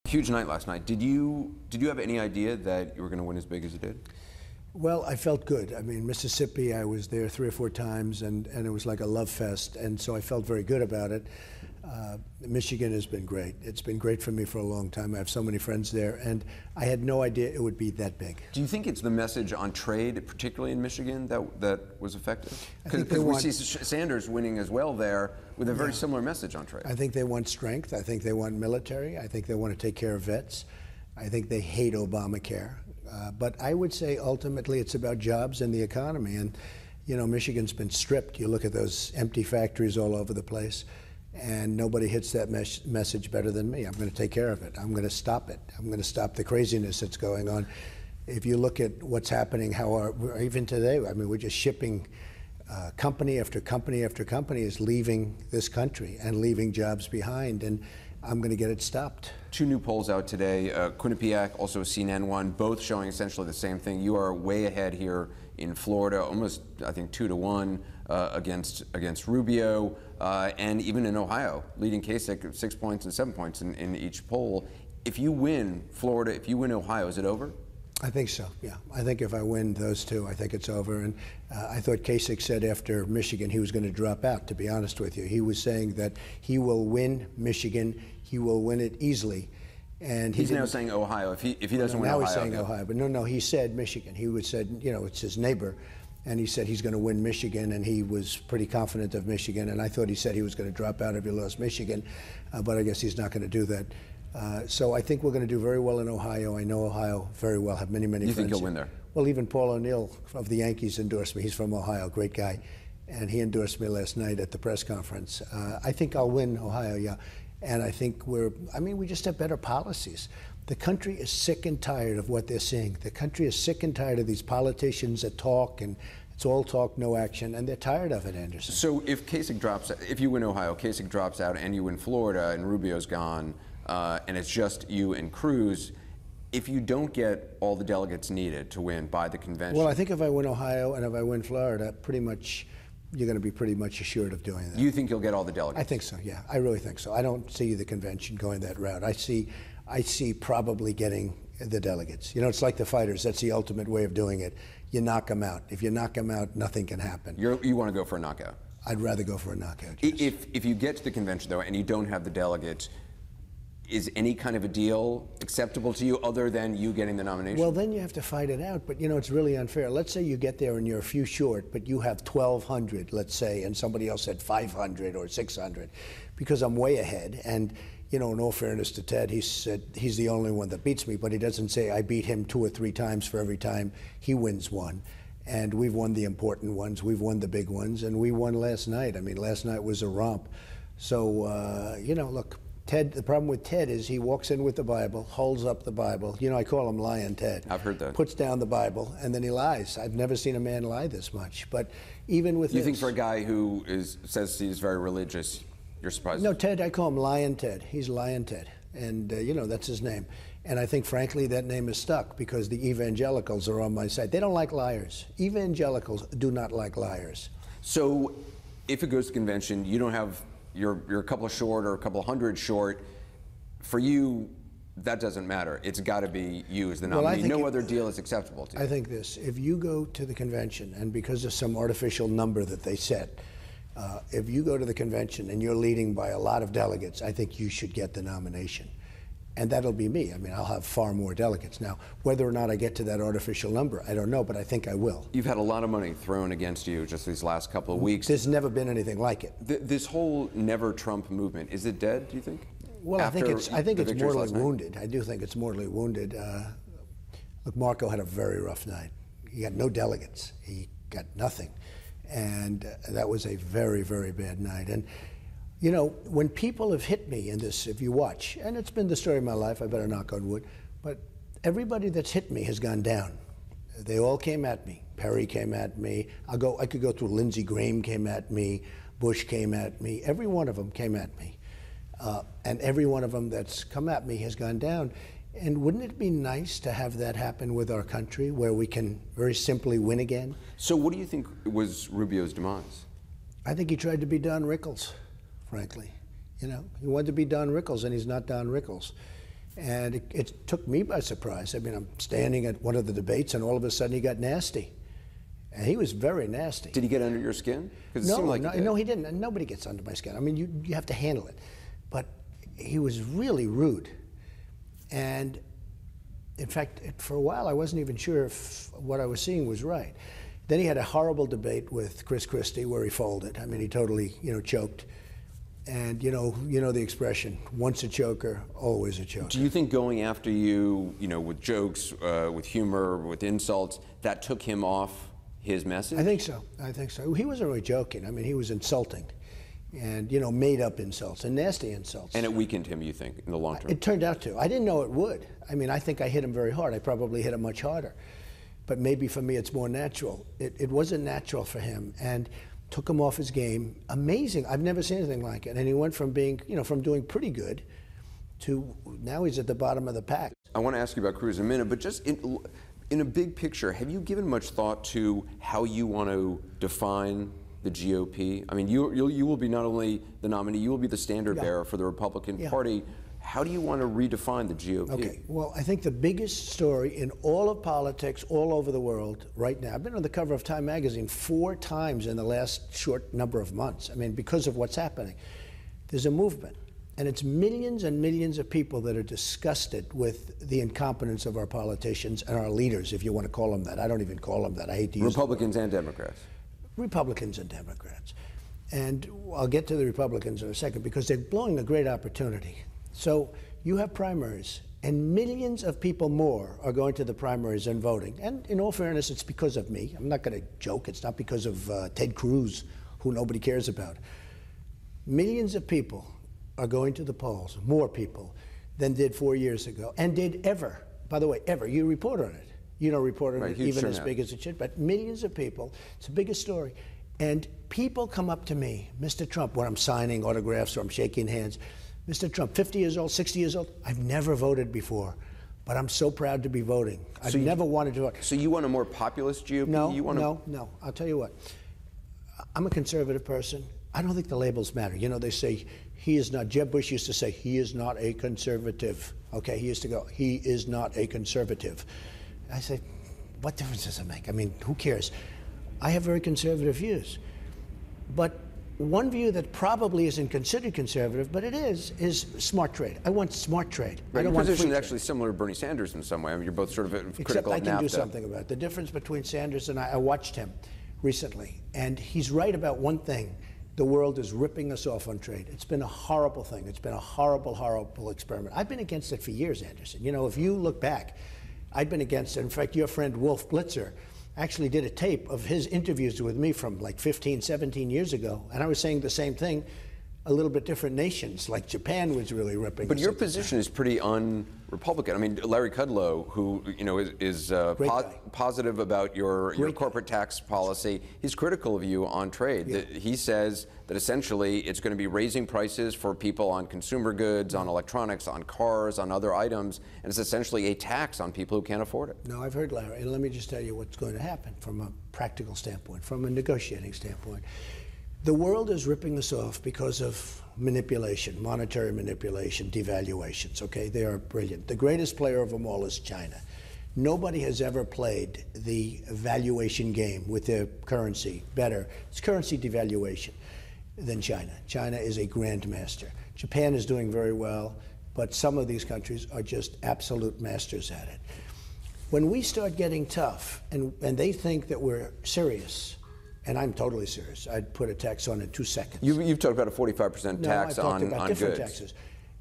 Huge night last night. Did you have any idea that you were going to win as big as you did? Well, I felt good. I mean, Mississippi, I was there 3 or 4 times, and it was like a love fest, and so I felt very good about it. Michigan has been great. It's been great for me for a long time. I have so many friends there, and I had no idea it would be that big. Do you think it's the message on trade, particularly in Michigan, that was effective? Because we see Sanders winning as well there with a very similar message on trade. I think they want strength. I think they want military. I think they want to take care of vets. I think they hate Obamacare. But I would say ultimately it's about jobs and the economy. And, you know, Michigan's been stripped. You look at those empty factories all over the place, and nobody hits that message better than me. I'm going to take care of it. I'm going to stop it. I'm going to stop the craziness that's going on. If you look at what's happening, even today, I mean, we're just shipping company after company after company is leaving this country and leaving jobs behind. And I'm going to get it stopped. 2 new polls out today, Quinnipiac, also a CNN one, both showing essentially the same thing. You are way ahead here in Florida, almost, I think, 2-1 against Rubio, and even in Ohio, leading Kasich 6 points and 7 points in each poll. If you win Florida, if you win Ohio, is it over? I think so, yeah. I think if I win those 2, I think it's over. And I thought Kasich said after Michigan he was going to drop out, to be honest with you. He was saying that he will win Michigan, he will win it easily. And he's now saying Ohio. If he doesn't win Ohio. Now he's saying Ohio, but no, he said Michigan. He said, you know, it's his neighbor. And he said he's going to win Michigan, and he was pretty confident of Michigan. And I thought he said he was going to drop out if he lost Michigan, but I guess he's not going to do that. So I think we're going to do very well in Ohio. I know Ohio very well, have many friends. You think he'll win there? Well, even Paul O'Neill of the Yankees endorsed me. He's from Ohio, great guy. And he endorsed me last night at the press conference. I think I'll win Ohio, yeah. And I think we just have better policies. The country is sick and tired of what they're seeing. The country is sick and tired of these politicians that talk, and it's all talk, no action, and they're tired of it, Anderson. So if you win Ohio, Kasich drops out, and you win Florida, and Rubio's gone, and it's just you and Cruz, if you don't get all the delegates needed to win by the convention. Well, I think if I win Ohio and if I win Florida, you're going to be pretty much assured of doing that. You think you'll get all the delegates? I think so, yeah. I really think so. I don't see the convention going that route. I see probably getting the delegates. You know, it's like the fighters. That's the ultimate way of doing it. You knock them out. If you knock them out, nothing can happen. You want to go for a knockout? I'd rather go for a knockout, yes. If you get to the convention, though, and you don't have the delegates, is any kind of a deal acceptable to you other than you getting the nomination? Well, then you have to fight it out. But, you know, it's really unfair. Let's say you get there and you're a few short, but you have 1,200, let's say, and somebody else had 500 or 600, because I'm way ahead. And, you know, in all fairness to Ted, he said he's the only one that beats me, but he doesn't say I beat him 2 or 3 times for every time he wins one. And we've won the important ones. We've won the big ones. And we won last night. I mean, last night was a romp. So, you know, look. Ted, the problem with Ted is he walks in with the Bible, holds up the Bible. You know, I call him Lying Ted. I've heard that. Puts down the Bible, and then he lies. I've never seen a man lie this much. But even with You think for a guy who says he's very religious, you're surprised? No, Ted, I call him Lying Ted. He's Lying Ted. And, you know, that's his name. And I think, frankly, that name is stuck because the evangelicals are on my side. They don't like liars. Evangelicals do not like liars. So if it goes to convention, you don't have... You're a couple short or a couple hundred short. For you, that doesn't matter. It's got to be you as the nominee. No other deal is acceptable to you. I think this. If you go to the convention, and because of some artificial number that they set, if you go to the convention and you're leading by a lot of delegates, I think you should get the nomination. And that'll be me. I mean, I'll have far more delegates. Now, whether or not I get to that artificial number, I don't know, but I think I will. You've had a lot of money thrown against you just these last couple of weeks. There's never been anything like it. This whole never Trump movement, is it dead, do you think? Well, I think it's mortally wounded. I do think it's mortally wounded. Look, Marco had a very rough night. He got no delegates. He got nothing. And that was a very, very bad night. And you know, when people have hit me in this, if you watch, and it's been the story of my life, I better knock on wood, but everybody that's hit me has gone down. They all came at me. Perry came at me. I could go through. Lindsey Graham came at me. Bush came at me. Every one of them came at me. And every one of them that's come at me has gone down. And wouldn't it be nice to have that happen with our country, where we can very simply win again? So what do you think was Rubio's demise? I think he tried to be Don Rickles. Frankly, you know, he wanted to be Don Rickles, and he's not Don Rickles. And it took me by surprise. I mean, I'm standing at one of the debates, and all of a sudden he got nasty. And he was very nasty. Did he get under your skin? Because it seemed like no, he didn't. And nobody gets under my skin. I mean, you have to handle it. But he was really rude. And in fact, for a while, I wasn't even sure if what I was seeing was right. Then he had a horrible debate with Chris Christie where he folded. I mean, he totally, choked. And you know the expression, once a choker, always a choker. Do you think going after you, with jokes, with humor, with insults, that took him off his message? I think so. He wasn't really joking. I mean, he was insulting. And, made up insults and nasty insults. And it weakened him, you think, in the long term? It turned out to. I didn't know it would. I mean, I think I hit him very hard. I probably hit him much harder. But maybe for me it's more natural. It wasn't natural for him. And took him off his game. Amazing. I've never seen anything like it. And he went from being, from doing pretty good to now he's at the bottom of the pack. I want to ask you about Cruz in a minute, but just in a big picture, have you given much thought to how you want to define the GOP? I mean, you will be not only the nominee, you will be the standard bearer for the Republican Party. How do you want to redefine the GOP? Okay, well, I think the biggest story in all of politics, all over the world right now, I've been on the cover of Time magazine 4 times in the last short number of months. I mean, because of what's happening. There's a movement, and it's millions and millions of people that are disgusted with the incompetence of our politicians and our leaders, if you want to call them that. I don't even call them that. I hate to use Republicans and Democrats. Republicans and Democrats. And I'll get to the Republicans in a second because they're blowing a great opportunity. So you have primaries, and millions of people more are going to the primaries and voting. And in all fairness, it's because of me. I'm not going to joke. It's not because of Ted Cruz, who nobody cares about. Millions of people are going to the polls, more people than did 4 years ago, and did ever. By the way, ever. You report on it. You don't report on it even as big as it should, but millions of people. It's the biggest story. And people come up to me, Mr. Trump, when I'm signing autographs or I'm shaking hands. Mr. Trump, 50 years old, 60 years old, I've never voted before, but I'm so proud to be voting. I've never wanted to vote. So you want a more populist GOP? No. I'll tell you what. I'm a conservative person. I don't think the labels matter. They say he is not. Jeb Bush used to say he is not a conservative. Okay, he used to go, he is not a conservative. I say, what difference does it make? I mean, who cares? I have very conservative views. But one view that probably isn't considered conservative, but it is smart trade. I want smart trade. Right, I don't your want position is actually similar to Bernie Sanders in some way. I mean, you're both sort of critical of NAFTA. Except I can do something about it. The difference between Sanders and I watched him recently, and he's right about one thing. The world is ripping us off on trade. It's been a horrible thing. It's been a horrible, horrible experiment. I've been against it for years, Anderson. If you look back, I've been against it. In fact, your friend Wolf Blitzer actually did a tape of his interviews with me from like 15, 17 years ago, and I was saying the same thing. A little bit different nations, like Japan was really ripping. But your position is pretty un-Republican. I mean, Larry Kudlow, who is positive about your corporate tax policy, he's critical of you on trade. Yeah. He says that essentially it's going to be raising prices for people on consumer goods, on electronics, on cars, on other items, and it's essentially a tax on people who can't afford it. No, I've heard Larry, and let me just tell you what's going to happen from a practical standpoint, from a negotiating standpoint. The world is ripping us off because of manipulation, monetary manipulation, devaluations, okay? They are brilliant. The greatest player of them all is China. Nobody has ever played the valuation game with their currency better. It's currency devaluation than China. China is a grandmaster. Japan is doing very well, but some of these countries are just absolute masters at it. When we start getting tough and they think that we're serious, and I'm totally serious. I'd put a tax on in 2 seconds. You've talked about a 45% tax on goods. I've talked about different taxes.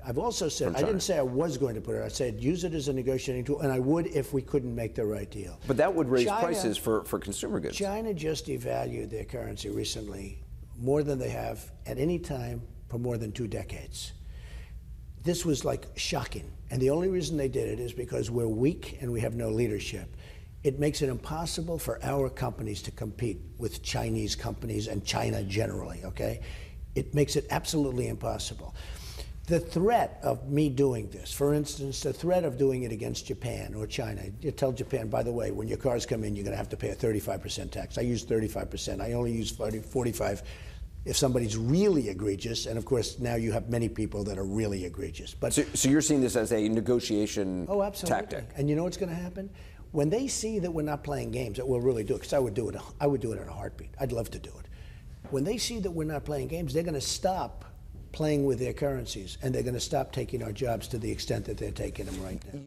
I've also said, I didn't say I was going to put it, I said use it as a negotiating tool, and I would if we couldn't make the right deal. But that would raise prices for consumer goods. China just devalued their currency recently more than they have at any time for more than 2 decades. This was like shocking. And the only reason they did it is because we're weak and we have no leadership. It makes it impossible for our companies to compete with Chinese companies and China generally, okay? It makes it absolutely impossible. The threat of me doing this, for instance, the threat of doing it against Japan or China, you tell Japan, by the way, when your cars come in, you're going to have to pay a 35% tax. I use 35%. I only use 45%. if somebody's really egregious, and of course now you have many people that are really egregious. But so you're seeing this as a negotiation absolutely. tactic. And you know what's going to happen? When they see that we're not playing games, that we'll really do it, because I would do it in a heartbeat. I'd love to do it. When they see that we're not playing games, they're going to stop playing with their currencies, and they're going to stop taking our jobs to the extent that they're taking them right now.